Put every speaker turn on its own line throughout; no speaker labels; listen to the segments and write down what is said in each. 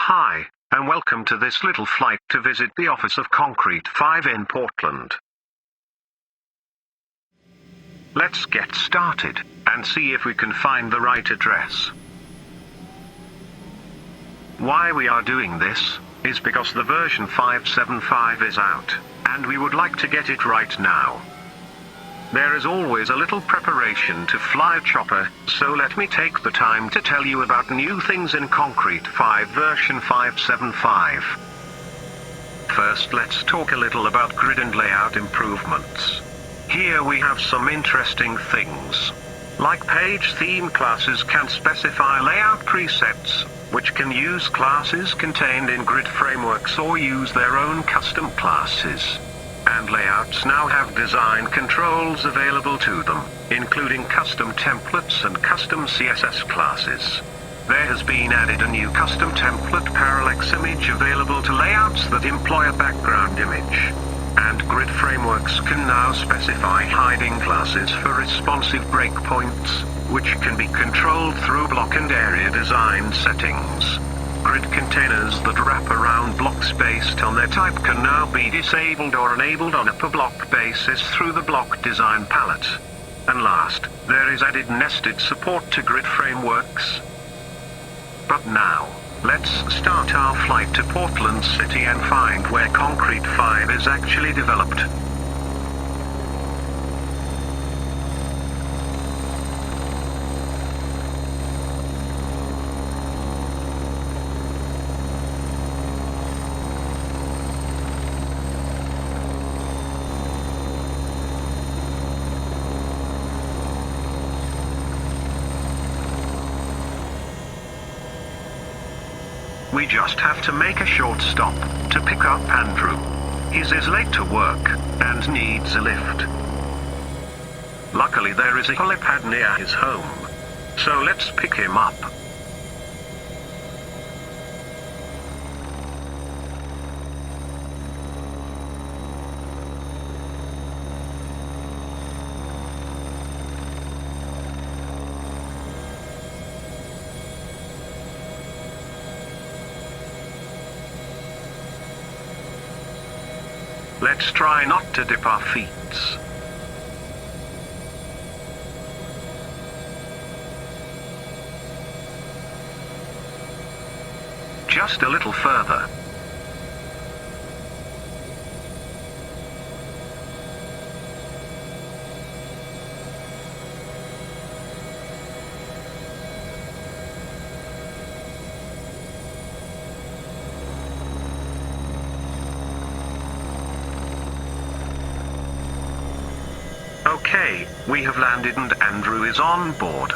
Hi, and welcome to this little flight to visit the office of Concrete5 in Portland. Let's get started, and see if we can find the right address. Why we are doing this, is because the version 5.7.5 is out, and we would like to get it right now. There is always a little preparation to fly a chopper, so let me take the time to tell you about new things in Concrete5 version 5.7.5. First, let's talk a little about grid and layout improvements. Here we have some interesting things. Like page theme classes can specify layout presets, which can use classes contained in grid frameworks or use their own custom classes. And layouts now have design controls available to them, including custom templates and custom CSS classes. There has been added a new custom template parallax image available to layouts that employ a background image. And grid frameworks can now specify hiding classes for responsive breakpoints, which can be controlled through block and area design settings. Grid containers that wrap around blocks based on their type can now be disabled or enabled on a per block basis through the block design palette. And last, there is added nested support to grid frameworks. But now, let's start our flight to Portland City and find where Concrete5 is actually developed. We just have to make a short stop to pick up Andrew. He is late to work and needs a lift. Luckily there is a helipad near his home, so let's pick him up. Let's try not to dip our feet. Just a little further. Okay, we have landed and Andrew is on board.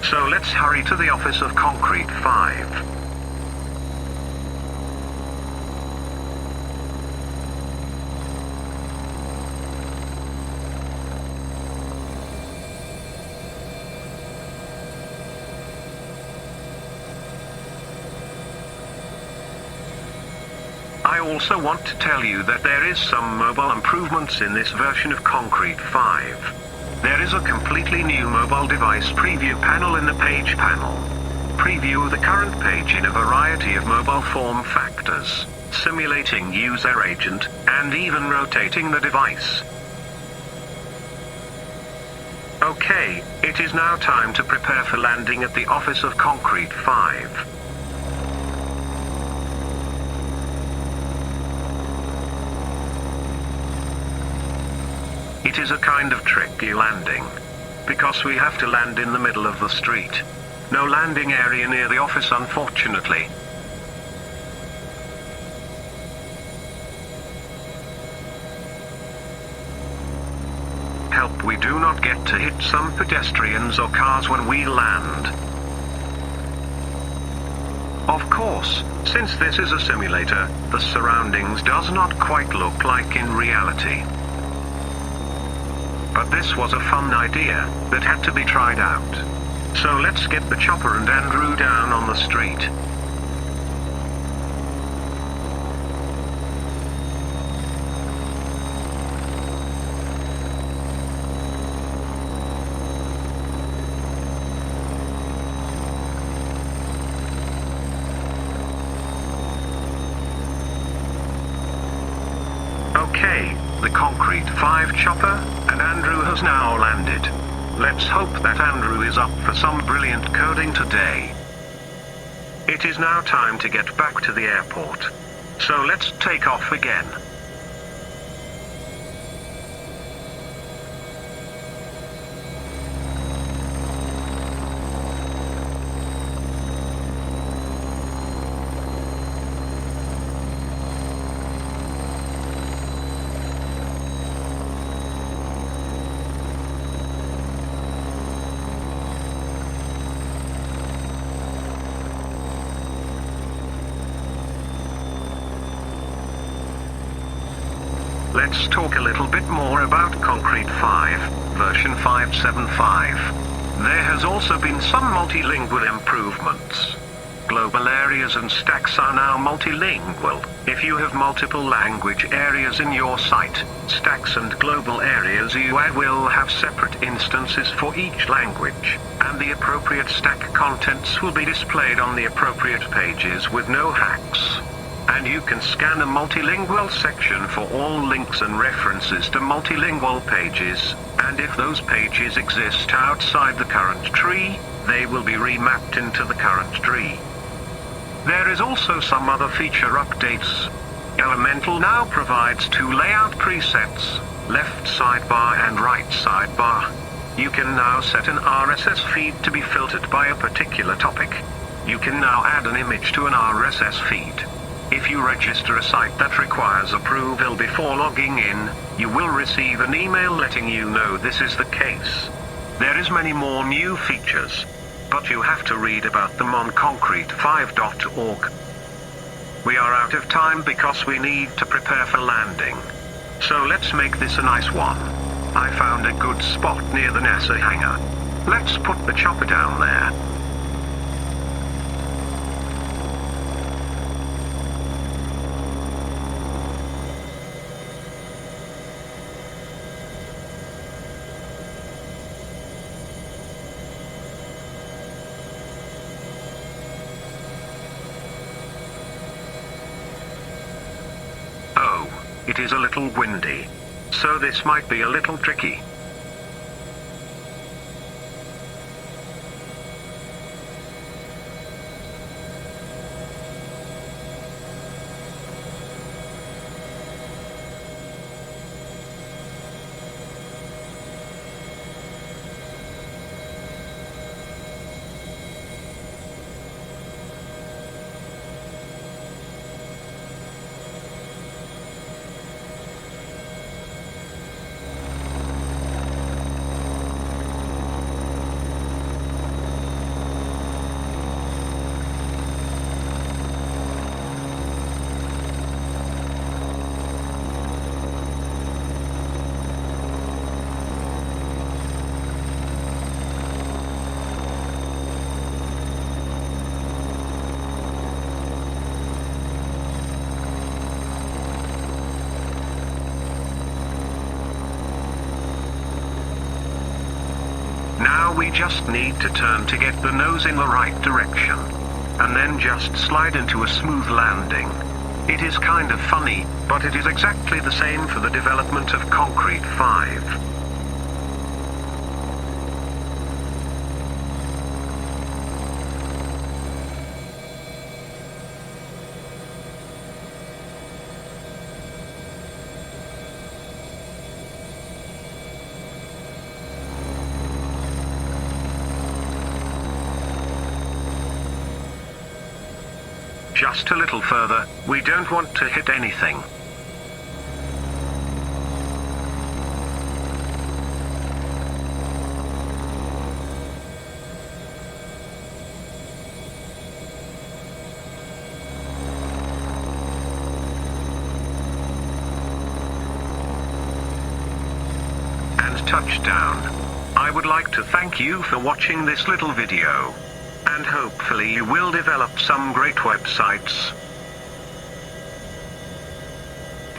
So let's hurry to the office of Concrete5. I also want to tell you that there is some mobile improvements in this version of Concrete5. There is a completely new mobile device preview panel in the page panel. Preview the current page in a variety of mobile form factors, simulating user agent, and even rotating the device. Okay, it is now time to prepare for landing at the office of Concrete5. It is a kind of tricky landing, because we have to land in the middle of the street. No landing area near the office, unfortunately. Help we do not get to hit some pedestrians or cars when we land. Of course, since this is a simulator, the surroundings does not quite look like in reality. But this was a fun idea that had to be tried out. So let's get the chopper and Andrew down on the street. Okay, the Concrete5 chopper, and Andrew has now landed. Let's hope that Andrew is up for some brilliant coding today. It is now time to get back to the airport. So let's take off again. Let's talk a little bit more about Concrete5, version 575. There has also been some multilingual improvements. Global areas and stacks are now multilingual. If you have multiple language areas in your site, stacks and global areas you add will have separate instances for each language, and the appropriate stack contents will be displayed on the appropriate pages with no hacks. And you can scan a multilingual section for all links and references to multilingual pages, and if those pages exist outside the current tree, they will be remapped into the current tree. There is also some other feature updates. Elemental now provides two layout presets, left sidebar and right sidebar. You can now set an RSS feed to be filtered by a particular topic. You can now add an image to an RSS feed. If you register a site that requires approval before logging in, you will receive an email letting you know this is the case. There is many more new features, but you have to read about them on concrete5.org. We are out of time because we need to prepare for landing. So let's make this a nice one. I found a good spot near the NASA hangar. Let's put the chopper down there. It is a little windy, so this might be a little tricky. Now we just need to turn to get the nose in the right direction, and then just slide into a smooth landing. It is kind of funny, but it is exactly the same for the development of Concrete5. Just a little further, we don't want to hit anything. And touchdown. I would like to thank you for watching this little video. And hopefully you will develop some great websites.